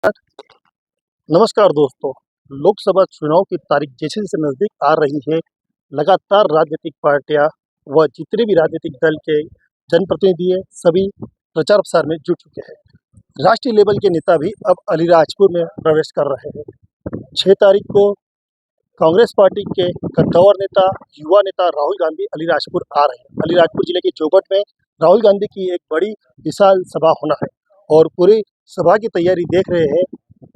नमस्कार दोस्तों। लोकसभा चुनाव की तारीख जैसे-जैसे नज़दीक आ रही है, लगातार राजनीतिक पार्टियाँ व जितने भी राजनीतिक दल के जनप्रतिनिधि हैं, सभी प्रचार-प्रसार में जुट चुके हैं। राष्ट्रीय लेवल के नेता भी अब अलीराजपुर में प्रवेश कर रहे हैं। 6 तारीख को कांग्रेस पार्टी के कद्दावर नेता, युवा नेता राहुल गांधी अलीराजपुर आ रहे हैं। अलीराजपुर जिले के चौबट में राहुल गांधी की एक बड़ी विशाल सभा होना है और पूरी सभा की तैयारी देख रहे हैं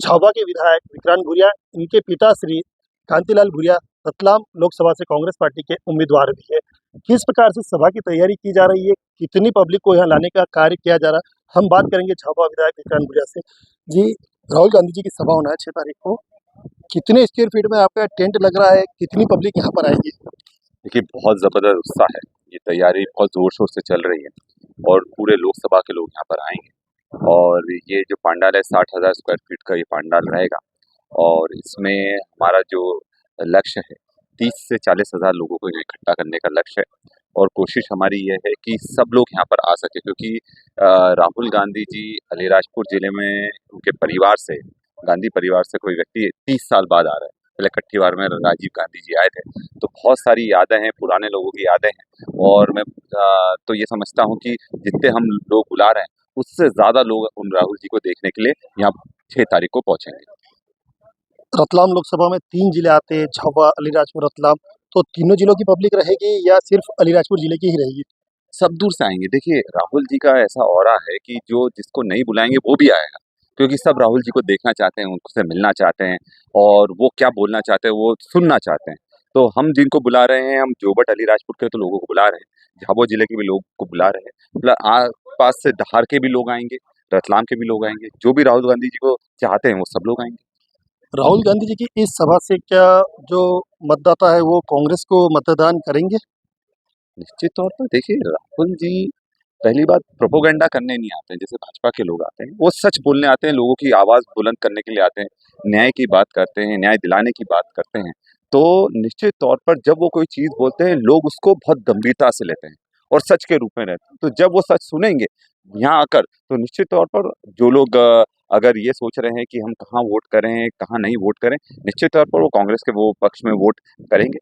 झाबुआ के विधायक विक्रांत भूरिया, इनके पिता श्री कांतिलाल भूरिया रतलाम लोकसभा से कांग्रेस पार्टी के उम्मीदवार भी है। किस प्रकार से सभा की तैयारी की जा रही है, कितनी पब्लिक को यहाँ लाने का कार्य किया जा रहा है, हम बात करेंगे झाबुआ विधायक विक्रांत भूरिया से। जी, राहुल गांधी जी की सभा होना है 6 तारीख को, कितने स्क्वायर फीट में आपका टेंट लग रहा है, कितनी पब्लिक यहाँ पर आएगी? देखिए, बहुत ज़बरदस्त उत्साह है। ये तैयारी बहुत ज़ोर-शोर से चल रही है और पूरे लोकसभा के लोग यहाँ पर आएँगे और ये जो पंडाल है 60,000 स्क्वायर फीट का ये पंडाल रहेगा और इसमें हमारा जो लक्ष्य है 30 से 40,000 लोगों को यहाँ इकट्ठा करने का लक्ष्य है और कोशिश हमारी ये है कि सब लोग यहाँ पर आ सकें क्योंकि राहुल गांधी जी अलीराजपुर ज़िले में उनके परिवार से, गांधी परिवार से कोई व्यक्ति 30 साल बाद आ रहा है। पहले इकट्ठी बार में राजीव गांधी जी आए थे, तो बहुत सारी यादें हैं, पुराने लोगों की यादें हैं और मैं तो ये समझता हूँ कि जितने हम लोग बुला रहे हैं, उससे ज़्यादा लोग उन राहुल जी को देखने के लिए यहाँ 6 तारीख को पहुँचेंगे। रतलाम लोकसभा में 3 जिले आते हैं, झाबुआ, अलीराजपुर, रतलाम, तो तीनों जिलों की पब्लिक रहेगी या सिर्फ अलीराजपुर जिले की ही रहेगी? सब दूर से आएँगे। देखिए, राहुल जी का ऐसा ऑरा है कि जो जिसको नहीं बुलाएँगे वो भी आएगा, क्योंकि सब राहुल जी को देखना चाहते हैं, उनसे मिलना चाहते हैं और वो क्या बोलना चाहते हैं, वो सुनना चाहते हैं। तो हम जिनको बुला रहे हैं, हम जोबट अलीराजपुर के तो लोगों को बुला रहे हैं, झाबुआ जिले के भी लोग को बुला रहे हैं, आस-पास से धार के भी लोग आएँगे, रतलाम के भी लोग आएँगे, जो भी राहुल गांधी जी को चाहते हैं, वो सब लोग आएँगे। राहुल गांधी जी की इस सभा से क्या जो मतदाता है वो कांग्रेस को मतदान करेंगे? निश्चित तौर पर देखिए, राहुल जी पहली बात प्रोपेगेंडा करने नहीं आते हैं, जैसे भाजपा के लोग आते हैं, वो सच बोलने आते हैं, लोगों की आवाज़ बुलंद करने के लिए आते हैं, न्याय की बात करते हैं, न्याय दिलाने की बात करते हैं। तो निश्चित तौर पर जब वो कोई चीज़ बोलते हैं, लोग उसको बहुत गंभीरता से लेते हैं और सच के रूप में रहते हैं। तो जब वो सच सुनेंगे यहाँ आकर, तो निश्चित तौर पर जो लोग अगर ये सोच रहे हैं कि हम कहाँ वोट करें, कहाँ नहीं वोट करें, निश्चित तौर पर वो कांग्रेस के वो पक्ष में वोट करेंगे।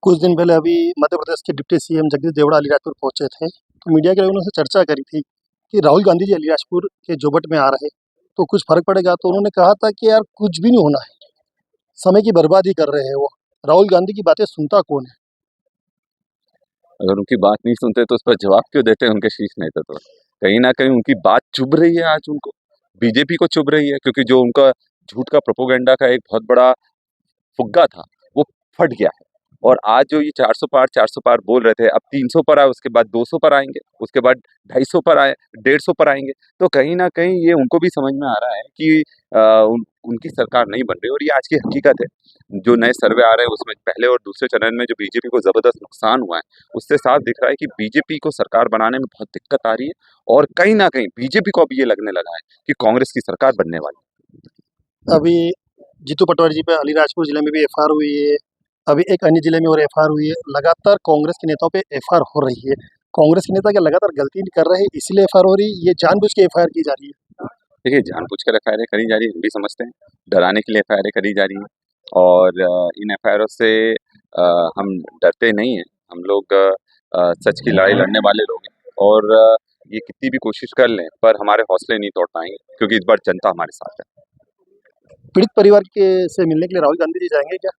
कुछ दिन पहले अभी मध्य प्रदेश के डिप्टी सीएम जगदीश देवड़ा अलीराजपुर पहुंचे थे, तो मीडिया के लोगों ने उनसे चर्चा करी थी कि राहुल गांधी जी अलीराजपुर के जोबट में आ रहे, तो कुछ फर्क पड़ेगा? तो उन्होंने कहा था कि यार कुछ भी नहीं होना है, समय की बर्बादी कर रहे हैं वो। राहुल गांधी की बातें सुनता कौन है? अगर उनकी बात नहीं सुनते तो उस पर जवाब क्यों देते उनके शीश नेता तो? कहीं न कहीं उनकी बात चुभ रही है आज उनको, बीजेपी को चुभ रही है क्योंकि जो उनका झूठ का प्रोपेगेंडा का एक बहुत बड़ा फुग्गा था, वो फट गया है। और आज जो ये 400 पार बोल रहे थे, अब 300 पर आए, उसके बाद 200 पर आएँगे, उसके बाद 250 पर आए, 150 पर आएँगे। तो कहीं न कहीं ये उनको भी समझ में आ रहा है कि अ, उनकी सरकार नहीं बन रही और ये आज की हकीकत है। जो नए सर्वे आ रहे हैं उसमें पहले और दूसरे चरण में जो बीजेपी को ज़बरदस्त नुकसान हुआ है, उससे साफ दिख रहा है कि बीजेपी को सरकार बनाने में बहुत दिक्कत आ रही है और कहीं न कहीं बीजेपी को अब ये लगने लगा है कि कांग्रेस की सरकार बनने वाली है। अभी जीतू पटवारी जी पे अलीराजपुर जिले में भी एफआईआर हुई है, अभी एक अन्य जिले में और एफआईआर हुई है। लगातार कांग्रेस के नेताओं पे एफआईआर हो रही है। कांग्रेस के नेता क्या लगातार गलती कर रहे हैं इसलिए एफआईआर हो रही है, ये जानबूझ के एफआईआर की जा रही है? देखिए, जानबूझकर एफआईआरें करी जा रही है, हम भी समझते हैं, डराने के लिए एफआईआरें करी जा रही हैं और इन एफआईआरों से हम डरते नहीं हैं, हम लोग सच की लड़ाई लड़ने वाले लोग हैं और ये कितनी भी कोशिश कर लें, पर हमारे हौसले नहीं तोड़ पाएँगे क्योंकि इस बार जनता हमारे साथ है। पीड़ित परिवार के से मिलने के लिए राहुल गांधी जी जाएंगे क्या?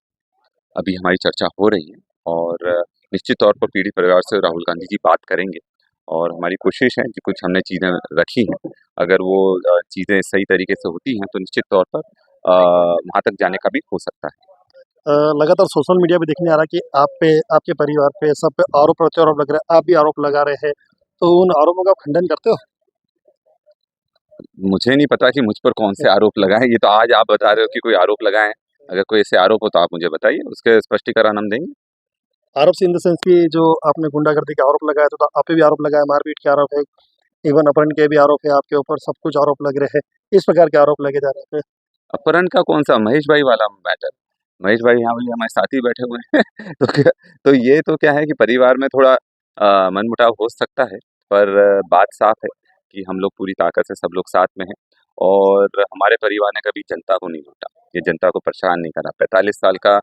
अभी हमारी चर्चा हो रही है और निश्चित तौर पर पीड़ित परिवार से राहुल गांधी जी बात करेंगे और हमारी कोशिश है कि कुछ हमने चीज़ें रखी हैं, अगर वो चीज़ें सही तरीके से होती हैं, तो निश्चित तौर पर वहाँ तक जाने का भी हो सकता है। लगातार सोशल मीडिया पे देखने आ रहा है कि आप पे, आपके परिवार पे, सब पे आरोप प्रत्यारोप लग रहा है, आप भी आरोप लगा रहे हैं, तो उन आरोपों का आप खंडन करते हो? मुझे नहीं पता कि मुझ पर कौन से आरोप लगाए, ये तो आज आप बता रहे हो कि कोई आरोप लगाए हैं। अगर कोई ऐसे आरोप हो तो आप मुझे बताइए, उसके स्पष्टीकरण हम देंगे। आरोप इन द सेंस कि जो आपने गुंडागर्दी के आरोप लगाया तो आप पे भी आरोप लगाया, मारपीट के आरोप है, इवन अपहरण के भी आरोप है आपके ऊपर, सब कुछ आरोप लग रहे हैं। इस प्रकार के आरोप लगे जा रहे हैं। अपहरण का कौन-सा महेश भाई वाला मैटर? महेश भाई यहाँ भी हमारे साथ ही बैठे हुए हैं। तो ये तो क्या है कि परिवार में थोड़ा मनमुटाव हो सकता है, पर बात साफ है कि हम लोग पूरी ताकत से सब लोग साथ में हैं और हमारे परिवार ने कभी जनता को नहीं लूटा, ये जनता को परेशान नहीं करा। 45 साल का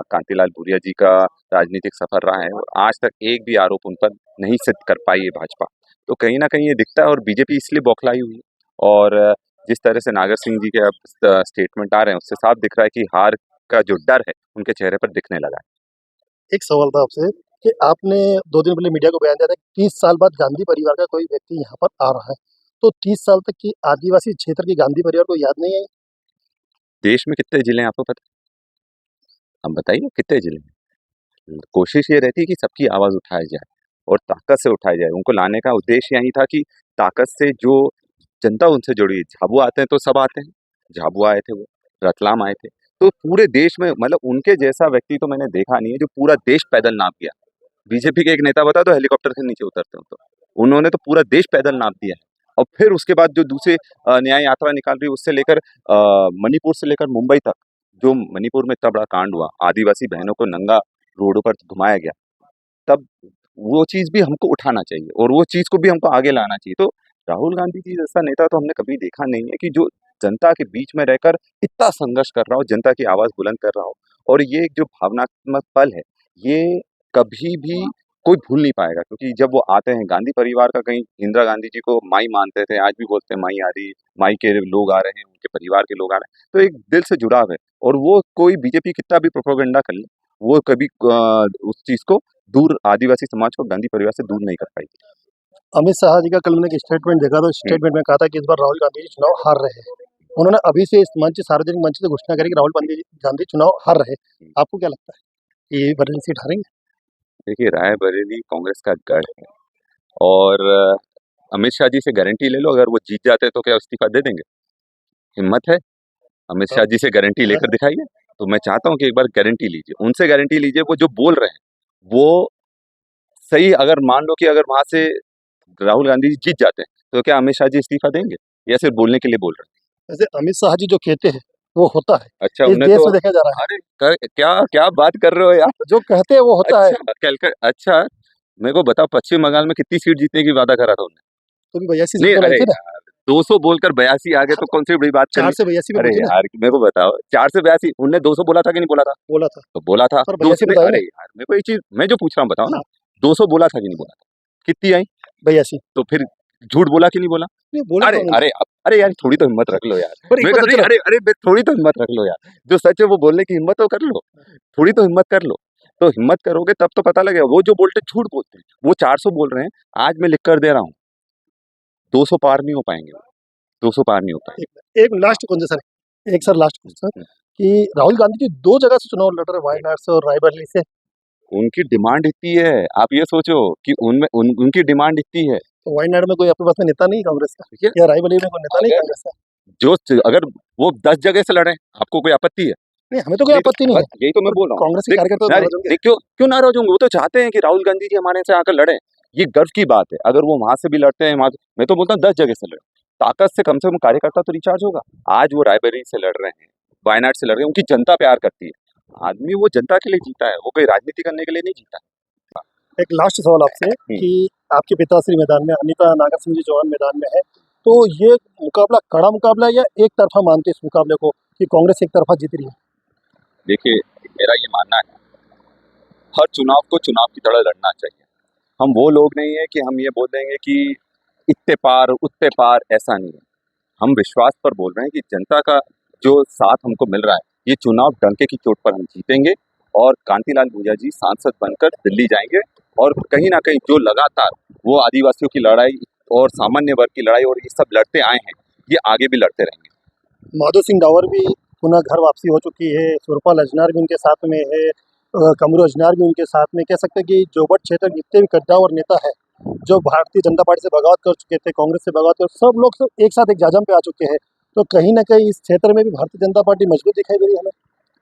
कांतिलाल भूरिया जी का राजनीतिक सफर रहा है और आज तक एक भी आरोप उन पर नहीं सिद्ध कर पाई है भाजपा। तो कहीं न कहीं ये दिखता है और बीजेपी इसलिए बौखलाई हुई है। और जिस तरह से नागर सिंह जी के अब स्टेटमेंट आ रहे हैं, उससे साफ दिख रहा है कि हार का जो डर है, उनके चेहरे पर दिखने लगा है। एक सवाल था आपसे कि आपने 2 दिन पहले मीडिया को बयान दिया था कि 30 साल बाद गांधी परिवार का कोई व्यक्ति यहाँ पर आ रहा है। तो 30 साल तक की आदिवासी क्षेत्र के गांधी परिवार को याद नहीं आई? देश में कितने जिले हैं आपको पता है? आप बताइए कितने जिले हैं? कोशिश ये रहती है कि सबकी आवाज़ उठाई जाए और ताकत से उठाई जाए। उनको लाने का उद्देश्य यही था कि ताकत से जो जनता उनसे जुड़ी है, झाबुआ आते हैं तो सब आते हैं, झाबुआ आए थे वो, रतलाम आए थे। तो पूरे देश में मतलब उनके जैसा व्यक्ति तो मैंने देखा नहीं है जो पूरा देश पैदल नाप गया। बीजेपी के एक नेता बता दो हेलीकॉप्टर से नीचे उतरते हो तो। उन्होंने तो पूरा देश पैदल नाप दिया है। और फिर उसके बाद जो दूसरे न्याय यात्रा निकाल रही है उससे लेकर मणिपुर से लेकर मुंबई तक, जो मणिपुर में इतना बड़ा कांड हुआ, आदिवासी बहनों को नंगा रोडों पर घुमाया गया, तब वो चीज़ भी हमको उठाना चाहिए और वो चीज़ को भी हमको आगे लाना चाहिए। तो राहुल गांधी जी जैसा नेता तो हमने कभी देखा नहीं है कि जो जनता के बीच में रहकर इतना संघर्ष कर रहा हो, जनता की आवाज़ बुलंद कर रहा हो। और ये एक जो भावनात्मक पल है, ये कभी भी कोई भूल नहीं पाएगा क्योंकि जब वो आते हैं गांधी परिवार का कहीं इंदिरा गांधी जी को माई मानते थे, आज भी बोलते हैं माई आ रही, माई के लोग आ रहे हैं, उनके परिवार के लोग आ रहे हैं। तो एक दिल से जुड़ाव है और वो कोई बीजेपी कितना भी प्रोपेगेंडा कर ले, वो कभी उस चीज़ को दूर आदिवासी समाज को गांधी परिवार से दूर नहीं कर पाएगी। अमित शाह जी का कल मैंने एक स्टेटमेंट देखा तो स्टेटमेंट में कहा था कि इस बार राहुल गांधी जी चुनाव हार रहे हैं। उन्होंने अभी से इस मंच सार्वजनिक मंच से घोषणा करी कि राहुल गांधी चुनाव हार रहे हैं। आपको क्या लगता है ये बरेली सीट हारेंगे? देखिए रायबरेली कांग्रेस का गढ़ है और अमित शाह जी से गारंटी ले लो, अगर वो जीत जाते हैं तो क्या इस्तीफा दे देंगे? हिम्मत है? अमित शाह जी से गारंटी लेकर दिखाइए। तो मैं चाहता हूँ कि एक बार गारंटी लीजिए, उनसे गारंटी लीजिए, वो जो बोल रहे हैं, वो सही। अगर मान लो कि अगर वहाँ से राहुल गांधी जी जीत जाते हैं, तो क्या अमित शाह जी इस्तीफा देंगे या सिर्फ बोलने के लिए बोल रहे हैं? वैसे अमित शाह जी जो कहते हैं वो होता है, अच्छा, इस उन्हें देश तो में देखा जा रहा है। अरे क्या क्या बात कर रहे हो यार? जो कहते हैं वो होता है। अच्छा, अच्छा, मेरे को बताओ पश्चिम बंगाल में कितनी सीट जीतने की वादा करा था उन्होंने? तो भी 82 नहीं, सीट तो लाई अरे थी ना। यार 200 बोलकर 82 आ गए तो कौन सी बड़ी बात कर 4 ली? से 82 पे अरे पहुंचे ना। यार मेरे को बताओ 4 से 82 उनने 200 बोला था कि नहीं बोला था? बोला था तो बोला था पर 200 82 में। बताए अरे ना। यार मेरे को ये चीज मैं जो पूछ रहा हूँ बताओ ना, हाँ 200 बोला था कि नहीं बोला था? कितनी आई? 82 तो फिर झूठ बोला कि नहीं बोला? नहीं बोला था अरे उन्होंने। अरे अरे यार थोड़ी तो हिम्मत रख लो यार। पर एक मैं बात कर तो नहीं, चलो। अरे अरे थोड़ी तो हिम्मत रख लो यार। जो सच है वो बोलने की हिम्मत तो कर लो, थोड़ी तो हिम्मत कर लो। तो हिम्मत करोगे तब तो पता लगेगा। वो जो बोलते झूठ बोलते हैं, वो 400 बोल रहे हैं, आज मैं लिख कर दे रहा हूँ 200 पार नहीं हो पाएंगे वो, 200 पार नहीं हो पाएंगे। एक लास्ट क्वेश्चन सर, एक सर लास्ट क्वेश्चन हम्म। कि राहुल गांधी जी 2 जगह से चुनाव लड़ रहे हैं, वायनाड से और रायबरेली से। उनकी डिमांड इतनी है, आप ये सोचो कि उनकी डिमांड इतनी है। तो वायनाड में कोई आपके पास में नेता नहीं है कांग्रेस का, देखिए या रायबरेली में कोई नेता नहीं है अगर कांग्रेस का? अगर वो 10 जगह से लड़े, आपको कोई आपत्ति है? नहीं हमें तो कोई नहीं तो आपत्ति नहीं बस है, यही तो मैं पर बोल रहा हूँ। कांग्रेस के देख कार्यकर्ता तो नारे नाराज होंगे। देख क्यों क्यों नाराज होंगे? वो तो चाहते हैं कि राहुल गांधी जी हमारे से आकर लड़े। ये गर्व की बात है। अगर वो वहां से भी लड़ते हैं, मैं तो बोलता हूँ 10 जगह से लड़े। ताकत से कम कार्यकर्ता तो रिचार्ज होगा। आज वो रायबरेली से लड़ रहे हैं, वायनाड से लड़ रहे हैं, उनकी जनता प्यार करती है। आदमी वो जनता के लिए जीता है, वो कोई राजनीति करने के लिए नहीं जीता। एक लास्ट सवाल आपसे कि आपके पिताश्री मैदान में, अनीता नागर सिंह जी चौहान मैदान में है, तो ये मुकाबला कड़ा मुकाबला है या एक तरफा मानते हैं इस मुकाबले को कि कांग्रेस एक तरफा जीत रही है? देखिए मेरा ये मानना है, हर चुनाव को चुनाव की तरह लड़ना चाहिए। हम वो लोग नहीं है कि हम ये बोल देंगे कि इत्ते पार उत्ते पार, ऐसा नहीं है। हम विश्वास पर बोल रहे हैं कि जनता का जो साथ हमको मिल रहा है, ये चुनाव डंके की चोट पर हम जीतेंगे और कांतिलाल भूरिया जी सांसद बनकर दिल्ली जाएंगे। और कहीं ना कहीं जो लगातार वो आदिवासियों की लड़ाई और सामान्य वर्ग की लड़ाई और ये सब लड़ते आए हैं, ये आगे भी लड़ते रहेंगे। माधो सिंह डावर भी पुनः घर वापसी हो चुकी है, सुरपाल अजनार भी उनके साथ में है, कमरू अजनार भी उनके साथ में। कह सकते हैं कि जोबट क्षेत्र के जितने भी कद्दावर नेता है, जो भारतीय जनता पार्टी से बगावत कर चुके थे, कांग्रेस से बगावत कर, सब लोग सब एक साथ एक जाजम पे आ चुके हैं। तो कहीं ना कहीं इस क्षेत्र में भी भारतीय जनता पार्टी मजबूत दिखाई दे रही है हमें।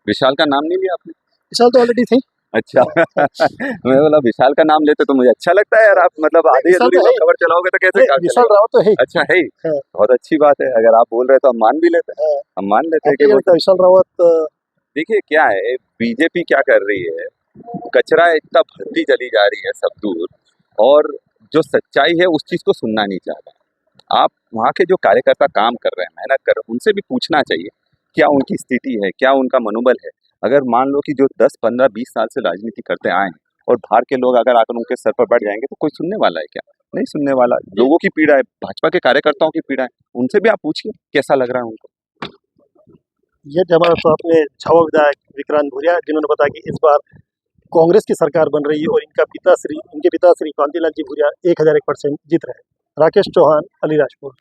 विशाल का नाम नहीं लिया आपने? विशाल तो ऑलरेडी थी। अच्छा मैं बोला विशाल का नाम लेते तो मुझे अच्छा लगता है यार। आप मतलब नहीं, आधी विशाल अधूरी तो है ही। खबर चलाओगे तो कैसे नहीं, काम विशाल चलेगा? रावत तो है ही। अच्छा है ही। हाँ, बहुत अच्छी बात है, अगर आप बोल रहे हैं तो हम मान भी लेते हैं। हाँ। हम मान लेते हैं आपको कि क्या वो लगता है विशाल रावत? देखिए क्या है, बीजेपी क्या कर रही है, कचरा इतना भरती चली जा रही है सब दूर, और जो सच्चाई है उस चीज को सुनना नहीं चाह रहा। आप वहाँ के जो कार्यकर्ता काम कर रहे हैं, मेहनत कर रहे हैं, उनसे भी पूछना चाहिए क्या उनकी स्थिति है, क्या उनका मनोबल है। अगर मान लो कि जो 10, 15, 20 साल से राजनीति करते आए हैं और बाहर के लोग अगर आकर उनके सर पर बैठ जाएंगे तो कोई सुनने वाला है क्या? नहीं सुनने वाला। लोगों की पीड़ा है, भाजपा के कार्यकर्ताओं की पीड़ा है, उनसे भी आप पूछिए कैसा लग रहा है उनको। ये जवाब तो आपने झावा विधायक विक्रांत भूरिया, जिन्होंने बताया कि इस बार कांग्रेस की सरकार बन रही है और इनके पिता श्री कांतिलाल जी भूरिया 1001% जीत रहे हैं। राकेश चौहान, अलीराजपुर।